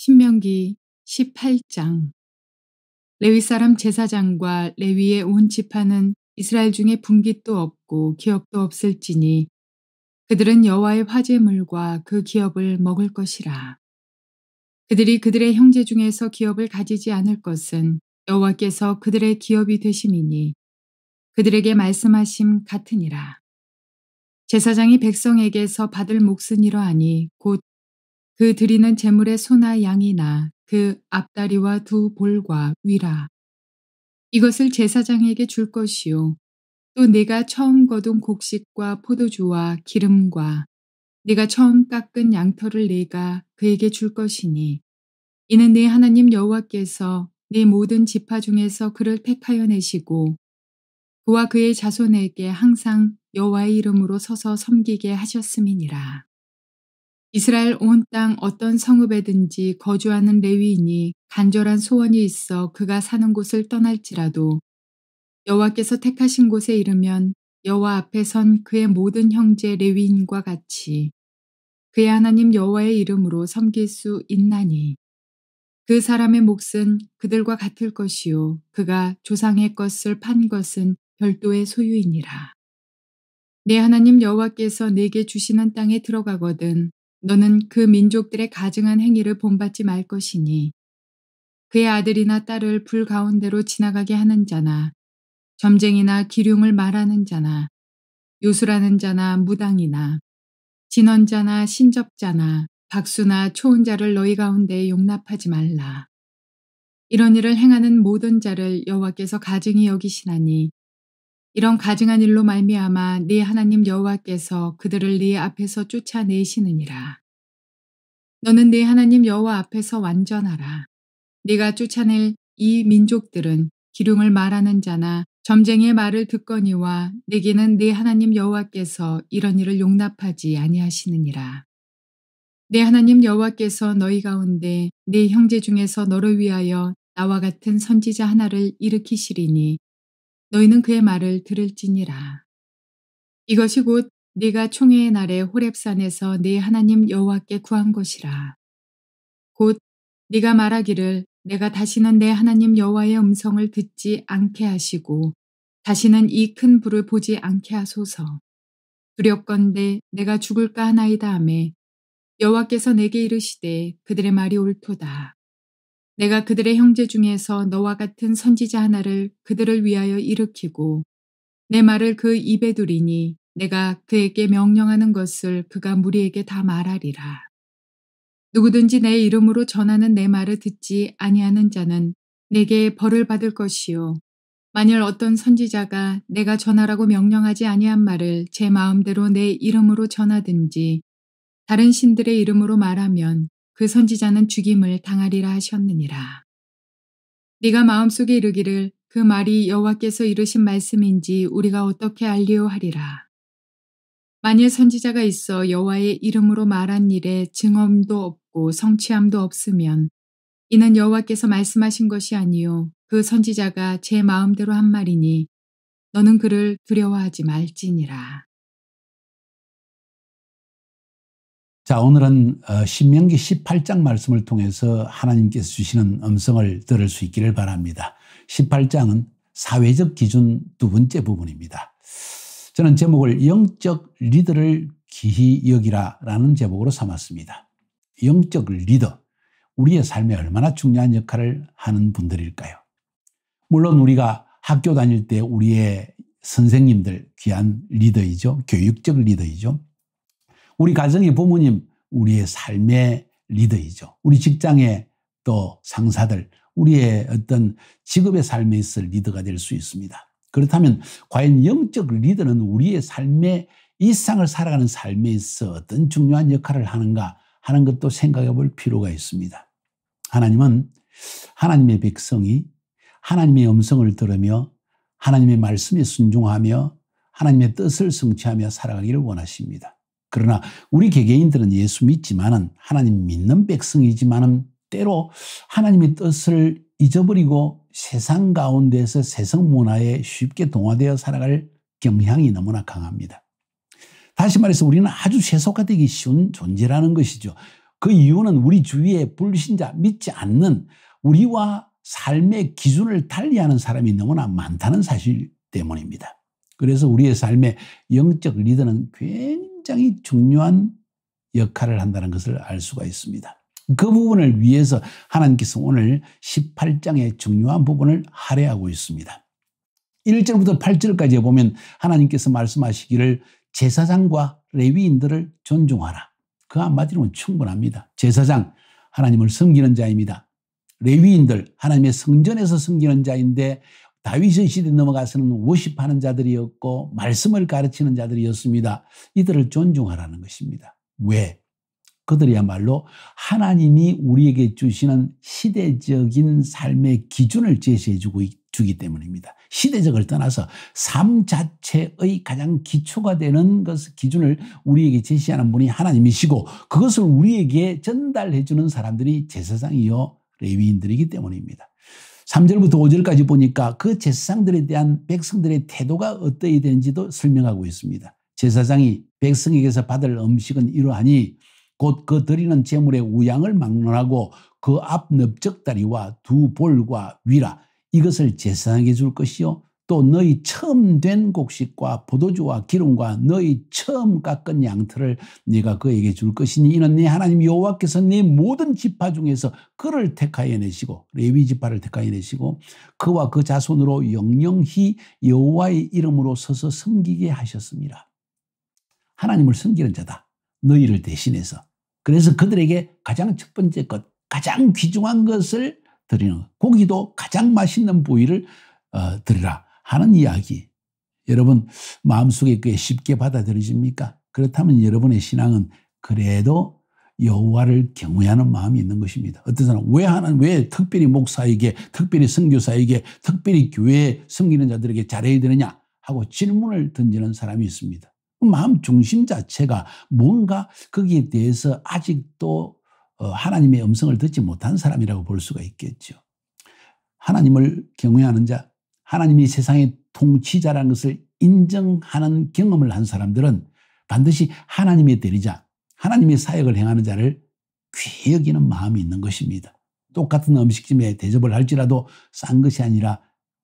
신명기 18장. 레위 사람 제사장과 레위의 온 지파는 이스라엘 중에 분깃도 없고 기업도 없을지니 그들은 여호와의 화제물과 그 기업을 먹을 것이라. 그들이 그들의 형제 중에서 기업을 가지지 않을 것은 여호와께서 그들의 기업이 되심이니 그들에게 말씀하심 같으니라. 제사장이 백성에게서 받을 몫은 이러하니 곧 그 드리는 제물의 소나 양이나 그 앞다리와 두 볼과 위라. 이것을 제사장에게 줄 것이요. 또 네가 처음 거둔 곡식과 포도주와 기름과 네가 처음 깎은 양털을 네가 그에게 줄 것이니 이는 네 하나님 여호와께서 네 모든 지파 중에서 그를 택하여 내시고 그와 그의 자손에게 항상 여호와의 이름으로 서서 섬기게 하셨음이니라. 이스라엘 온 땅 어떤 성읍에든지 거주하는 레위인이 간절한 소원이 있어 그가 사는 곳을 떠날지라도 여호와께서 택하신 곳에 이르면 여호와 앞에 선 그의 모든 형제 레위인과 같이 그의 하나님 여호와의 이름으로 섬길 수 있나니 그 사람의 몫은 그들과 같을 것이요 그가 조상의 것을 판 것은 별도의 소유이니라. 내 하나님 여호와께서 내게 주시는 땅에 들어가거든 너는 그 민족들의 가증한 행위를 본받지 말 것이니 그의 아들이나 딸을 불 가운데로 지나가게 하는 자나 점쟁이나 기륭을 말하는 자나 요술하는 자나 무당이나 진언자나 신접자나 박수나 초혼자를 너희 가운데 용납하지 말라. 이런 일을 행하는 모든 자를 여호와께서 가증히 여기시나니 이런 가증한 일로 말미암아 네 하나님 여호와께서 그들을 네 앞에서 쫓아내시느니라. 너는 네 하나님 여호와 앞에서 완전하라. 네가 쫓아낼 이 민족들은 기륭을 말하는 자나 점쟁이의 말을 듣거니와 내게는 네 하나님 여호와께서 이런 일을 용납하지 아니하시느니라. 네 하나님 여호와께서 너희 가운데 네 형제 중에서 너를 위하여 나와 같은 선지자 하나를 일으키시리니 너희는 그의 말을 들을지니라. 이것이 곧 네가 총회의 날에 호렙산에서 네 하나님 여호와께 구한 것이라. 곧 네가 말하기를 내가 다시는 내 하나님 여호와의 음성을 듣지 않게 하시고 다시는 이 큰 불을 보지 않게 하소서. 두렵건대 내가 죽을까 하나이다 하며 여호와께서 내게 이르시되 그들의 말이 옳도다. 내가 그들의 형제 중에서 너와 같은 선지자 하나를 그들을 위하여 일으키고 내 말을 그 입에 두리니 내가 그에게 명령하는 것을 그가 무리에게 다 말하리라. 누구든지 내 이름으로 전하는 내 말을 듣지 아니하는 자는 내게 벌을 받을 것이요. 만일 어떤 선지자가 내가 전하라고 명령하지 아니한 말을 제 마음대로 내 이름으로 전하든지 다른 신들의 이름으로 말하면 그 선지자는 죽임을 당하리라 하셨느니라. 네가 마음속에 이르기를 그 말이 여호와께서 이르신 말씀인지 우리가 어떻게 알리오 하리라. 만일 선지자가 있어 여호와의 이름으로 말한 일에 증언도 없고 성취함도 없으면 이는 여호와께서 말씀하신 것이 아니요 그 선지자가 제 마음대로 한 말이니 너는 그를 두려워하지 말지니라. 자, 오늘은 신명기 18장 말씀을 통해서 하나님께서 주시는 음성을 들을 수 있기를 바랍니다. 18장은 사회적 기준 두 번째 부분입니다. 저는 제목을 영적 리더를 기히 여기라라는 제목으로 삼았습니다. 영적 리더, 우리의 삶에 얼마나 중요한 역할을 하는 분들일까요? 물론 우리가 학교 다닐 때 우리의 선생님들 귀한 리더이죠. 교육적 리더이죠. 우리 가정의 부모님, 우리의 삶의 리더이죠. 우리 직장의 또 상사들, 우리의 어떤 직업의 삶에 있을 리더가 될 수 있습니다. 그렇다면 과연 영적 리더는 우리의 삶의 일상을 살아가는 삶에 있어 어떤 중요한 역할을 하는가 하는 것도 생각해 볼 필요가 있습니다. 하나님은 하나님의 백성이 하나님의 음성을 들으며 하나님의 말씀에 순종하며 하나님의 뜻을 성취하며 살아가기를 원하십니다. 그러나 우리 개개인들은 예수 믿지만은 하나님 믿는 백성이지만은 때로 하나님의 뜻을 잊어버리고 세상 가운데서 세상 문화에 쉽게 동화되어 살아갈 경향이 너무나 강합니다. 다시 말해서 우리는 아주 세속화되기 쉬운 존재라는 것이죠. 그 이유는 우리 주위에 불신자, 믿지 않는 우리와 삶의 기준을 달리하는 사람이 너무나 많다는 사실 때문입니다. 그래서 우리의 삶의 영적 리더는 굉장히 중요한 역할을 한다는 것을 알 수가 있습니다. 그 부분을 위해서 하나님께서 오늘 18장의 중요한 부분을 할애하고 있습니다. 1절부터 8절까지 보면 하나님께서 말씀하시기를 제사장과 레위인들을 존중하라. 그 한마디로는 충분합니다. 제사장, 하나님을 섬기는 자입니다. 레위인들, 하나님의 성전에서 섬기는 자인데 다윗의 시대 넘어가서는 워십하는 자들이었고 말씀을 가르치는 자들이었습니다. 이들을 존중하라는 것입니다. 왜? 그들이야말로 하나님이 우리에게 주시는 시대적인 삶의 기준을 제시해 주기 때문입니다. 시대적을 떠나서 삶 자체의 가장 기초가 되는 기준을 우리에게 제시하는 분이 하나님이시고 그것을 우리에게 전달해 주는 사람들이 제사장이요 레위인들이기 때문입니다. 3절부터 5절까지 보니까 그 제사장들에 대한 백성들의 태도가 어떠해야 되는지도 설명하고 있습니다. 제사장이 백성에게서 받을 음식은 이러하니 곧 그 드리는 제물의 우양을 막론하고 그 앞 넓적다리와 두 볼과 위라 이것을 제사장에게 줄 것이요 또 너희 처음 된 곡식과 포도주와 기름과 너희 처음 깎은 양털을 네가 그에게 줄 것이니 이는 네 하나님 여호와께서 네 모든 지파 중에서 그를 택하여 내시고 레위 지파를 택하여 내시고 그와 그 자손으로 영영히 여호와의 이름으로 서서 섬기게 하셨습니다. 하나님을 섬기는 자다. 너희를 대신해서. 그래서 그들에게 가장 첫 번째 것, 가장 귀중한 것을 드리는 것. 고기도 가장 맛있는 부위를 드리라 하는 이야기. 여러분 마음속에 꽤 쉽게 받아들여집니까? 그렇다면 여러분의 신앙은 그래도 여호와를 경외하는 마음이 있는 것입니다. 어떤 사람은 왜 특별히 목사에게, 특별히 선교사에게, 특별히 교회에 섬기는 자들에게 잘해야 되느냐 하고 질문을 던지는 사람이 있습니다. 마음 중심 자체가 뭔가 거기에 대해서 아직도 하나님의 음성을 듣지 못한 사람이라고 볼 수가 있겠죠. 하나님을 경외하는 자, 하나님이 세상의 통치자라는 것을 인정하는 경험을 한 사람들은 반드시 하나님의 대리자, 하나님의 사역을 행하는 자를 귀히 여기는 마음이 있는 것입니다. 똑같은 음식점에 대접을 할지라도 싼 것이 아니라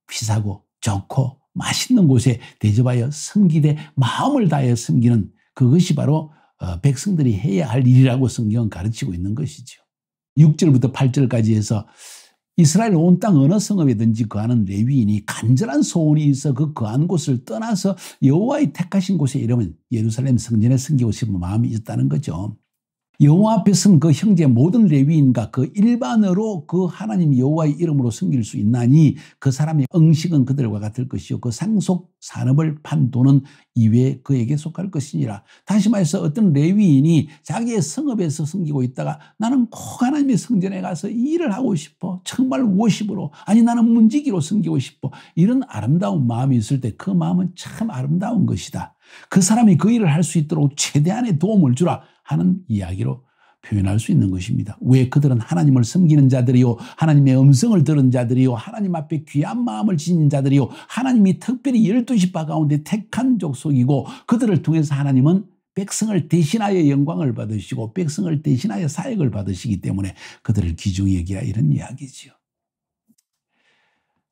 비싸고 좋고 맛있는 곳에 대접하여 섬기되 마음을 다해 섬기는 그것이 바로 백성들이 해야 할 일이라고 성경은 가르치고 있는 것이죠. 6절부터 8절까지 해서 이스라엘 온 땅 어느 성읍에든지 거하는 레위인이 간절한 소원이 있어 그 거한 곳을 떠나서 여호와의 택하신 곳에 이르면 예루살렘 성전에 섬기고 싶은 마음이 있다는 거죠. 여호와 앞에 선 그 형제 모든 레위인과 그 일반으로 그 하나님 여호와의 이름으로 섬길 수 있나니 그 사람의 응식은 그들과 같을 것이요 그 상속 산업을 판 돈은 이외에 그에게 속할 것이니라. 다시 말해서 어떤 레위인이 자기의 성읍에서 섬기고 있다가 나는 꼭 하나님의 성전에 가서 일을 하고 싶어. 정말 워십으로 아니 나는 문지기로 섬기고 싶어. 이런 아름다운 마음이 있을 때 그 마음은 참 아름다운 것이다. 그 사람이 그 일을 할 수 있도록 최대한의 도움을 주라 하는 이야기로 표현할 수 있는 것입니다. 왜 그들은 하나님을 섬기는 자들이요 하나님의 음성을 들은 자들이요 하나님 앞에 귀한 마음을 지닌 자들이요 하나님이 특별히 12지파 가운데 택한 족속이고 그들을 통해서 하나님은 백성을 대신하여 영광을 받으시고 백성을 대신하여 사역을 받으시기 때문에 그들을 귀중히 여기라 이런 이야기죠.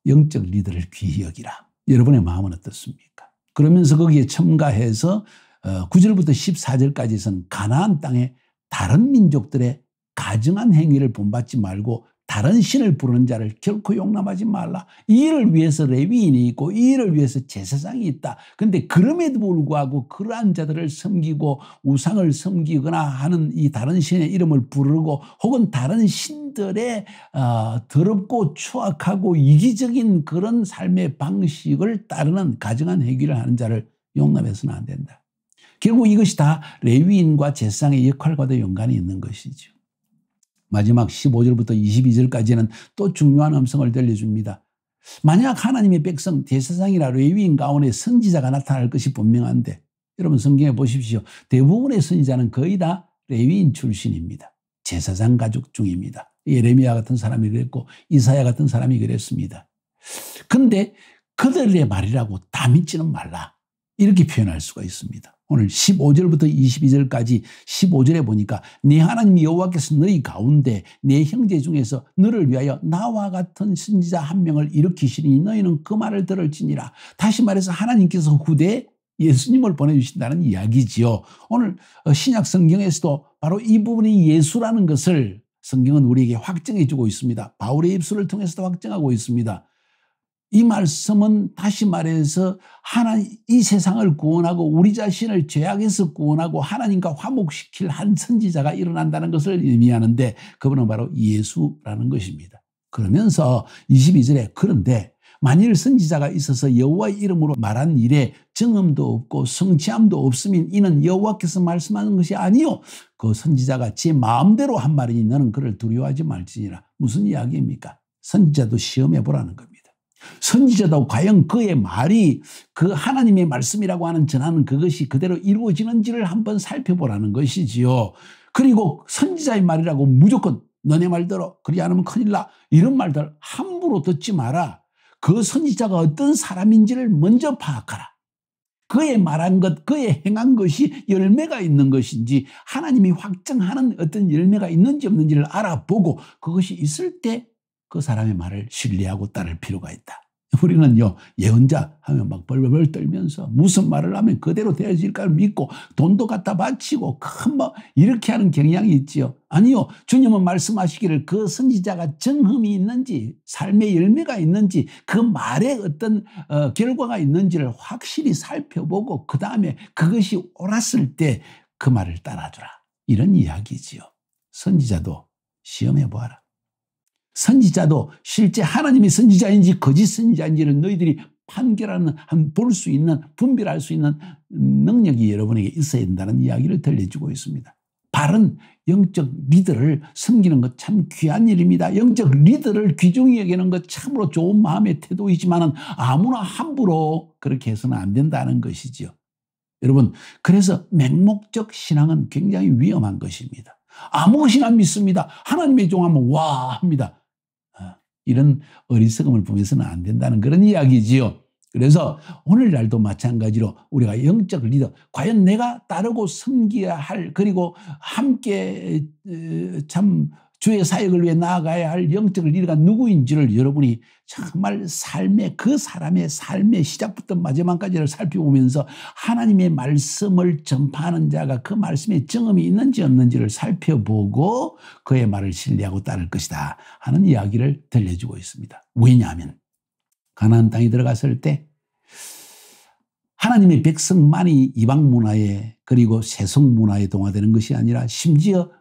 영적 리더를 귀히 여기라. 여러분의 마음은 어떻습니까? 그러면서 거기에 첨가해서 9절부터 14절까지에서는 가나안 땅에 다른 민족들의 가증한 행위를 본받지 말고 다른 신을 부르는 자를 결코 용납하지 말라. 이 일을 위해서 레위인이 있고 이 일을 위해서 제사장이 있다. 그런데 그럼에도 불구하고 그러한 자들을 섬기고 우상을 섬기거나 하는 이 다른 신의 이름을 부르고 혹은 다른 신들의 더럽고 추악하고 이기적인 그런 삶의 방식을 따르는 가증한 행위를 하는 자를 용납해서는 안 된다. 결국 이것이 다 레위인과 제사장의 역할과도 연관이 있는 것이죠. 마지막 15절부터 22절까지는 또 중요한 음성을 들려줍니다. 만약 하나님의 백성 제사장이나 레위인 가운데 선지자가 나타날 것이 분명한데 여러분 성경에 보십시오. 대부분의 선지자는 거의 다 레위인 출신입니다. 제사장 가족 중입니다. 예레미야 같은 사람이 그랬고 이사야 같은 사람이 그랬습니다. 그런데 그들의 말이라고 다 믿지는 말라. 이렇게 표현할 수가 있습니다. 오늘 15절부터 22절까지 15절에 보니까 네 하나님 여호와께서 너희 가운데 네 형제 중에서 너를 위하여 나와 같은 선지자 한 명을 일으키시니 너희는 그 말을 들을지니라. 다시 말해서 하나님께서 후대에 예수님을 보내주신다는 이야기지요. 오늘 신약 성경에서도 바로 이 부분이 예수라는 것을 성경은 우리에게 확정해 주고 있습니다. 바울의 입술을 통해서도 확정하고 있습니다. 이 말씀은 다시 말해서 이 세상을 구원하고 우리 자신을 죄악에서 구원하고 하나님과 화목시킬 한 선지자가 일어난다는 것을 의미하는데 그분은 바로 예수라는 것입니다. 그러면서 22절에 그런데 만일 선지자가 있어서 여호와의 이름으로 말한 일에 정음도 없고 성취함도 없으면 이는 여호와께서 말씀하는 것이 아니요 그 선지자가 제 마음대로 한 말이니 너는 그를 두려워하지 말지니라. 무슨 이야기입니까? 선지자도 시험해 보라는 겁니다. 선지자도 과연 그의 말이 그 하나님의 말씀이라고 하는 전하는 그것이 그대로 이루어지는지를 한번 살펴보라는 것이지요. 그리고 선지자의 말이라고 무조건 너네 말대로 그리 않으면 큰일 나 이런 말들 함부로 듣지 마라. 그 선지자가 어떤 사람인지를 먼저 파악하라. 그의 말한 것, 그의 행한 것이 열매가 있는 것인지 하나님이 확정하는 어떤 열매가 있는지 없는지를 알아보고 그것이 있을 때 그 사람의 말을 신뢰하고 따를 필요가 있다. 우리는요 예언자 하면 막 벌벌 떨면서 무슨 말을 하면 그대로 되어질까 믿고 돈도 갖다 바치고 큰 뭐 이렇게 하는 경향이 있지요. 아니요, 주님은 말씀하시기를 그 선지자가 정흠이 있는지 삶의 열매가 있는지 그 말에 어떤 결과가 있는지를 확실히 살펴보고 그 다음에 그것이 옳았을 때 그 말을 따라주라 이런 이야기지요. 선지자도 시험해 보아라. 선지자도 실제 하나님의 선지자인지 거짓 선지자인지를 너희들이 판결하는, 볼 수 있는, 분별할 수 있는 능력이 여러분에게 있어야 된다는 이야기를 들려주고 있습니다. 바른 영적 리더를 섬기는 것 참 귀한 일입니다. 영적 리더를 귀중히 여기는 것 참으로 좋은 마음의 태도이지만 아무나 함부로 그렇게 해서는 안 된다는 것이지요. 여러분, 그래서 맹목적 신앙은 굉장히 위험한 것입니다. 아무 것이나 믿습니다. 하나님의 종하면 와 합니다. 이런 어리석음을 보면서는 안 된다는 그런 이야기지요. 그래서 오늘날도 마찬가지로 우리가 영적 리더, 과연 내가 따르고 섬겨야 할 그리고 함께 참 주의 사역을 위해 나아가야 할 영적 리더가 누구인지를 여러분이 정말 그 사람의 삶의 시작부터 마지막까지를 살펴보면서 하나님의 말씀을 전파하는 자가 그 말씀에 정음이 있는지 없는지를 살펴보고 그의 말을 신뢰하고 따를 것이다 하는 이야기를 들려주고 있습니다. 왜냐하면 가나안 땅에 들어갔을 때 하나님의 백성만이 이방 문화에 그리고 세속 문화에 동화되는 것이 아니라 심지어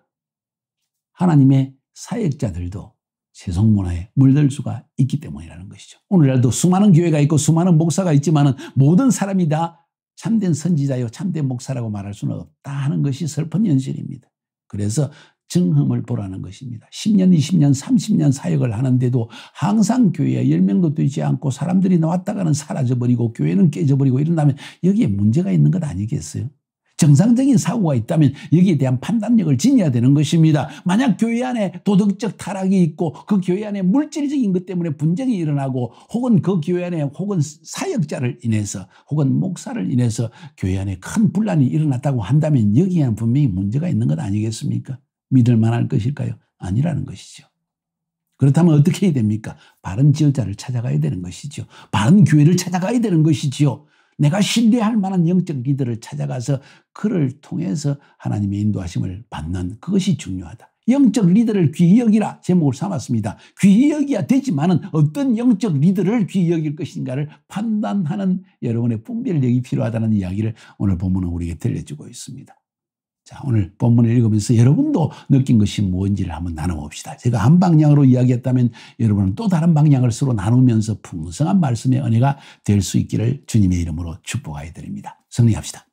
하나님의 사역자들도 세속 문화에 물들 수가 있기 때문이라는 것이죠. 오늘날도 수많은 교회가 있고 수많은 목사가 있지만 모든 사람이 다 참된 선지자요 참된 목사라고 말할 수는 없다 하는 것이 슬픈 현실입니다. 그래서 정흠을 보라는 것입니다. 10년, 20년, 30년 사역을 하는데도 항상 교회에 10명도 되지 않고 사람들이 나왔다가는 사라져버리고 교회는 깨져버리고 이런다면 여기에 문제가 있는 것 아니겠어요? 정상적인 사고가 있다면 여기에 대한 판단력을 지녀야 되는 것입니다. 만약 교회 안에 도덕적 타락이 있고 그 교회 안에 물질적인 것 때문에 분쟁이 일어나고 혹은 그 교회 안에 혹은 사역자를 인해서 혹은 목사를 인해서 교회 안에 큰 분란이 일어났다고 한다면 여기에는 분명히 문제가 있는 것 아니겠습니까? 믿을 만할 것일까요? 아니라는 것이죠. 그렇다면 어떻게 해야 됩니까? 바른 지도자를 찾아가야 되는 것이죠. 바른 교회를 찾아가야 되는 것이죠. 내가 신뢰할 만한 영적 리더를 찾아가서 그를 통해서 하나님의 인도하심을 받는 그것이 중요하다. 영적 리더를 귀히 여기라 제목을 삼았습니다. 귀히 여기야 되지만은 어떤 영적 리더를 귀히 여길 것인가를 판단하는 여러분의 분별력이 필요하다는 이야기를 오늘 본문은 우리에게 들려주고 있습니다. 자, 오늘 본문을 읽으면서 여러분도 느낀 것이 무엇인지를 한번 나눠봅시다. 제가 한 방향으로 이야기했다면 여러분은 또 다른 방향을 서로 나누면서 풍성한 말씀의 은혜가 될 수 있기를 주님의 이름으로 축복하여 드립니다. 성리합시다.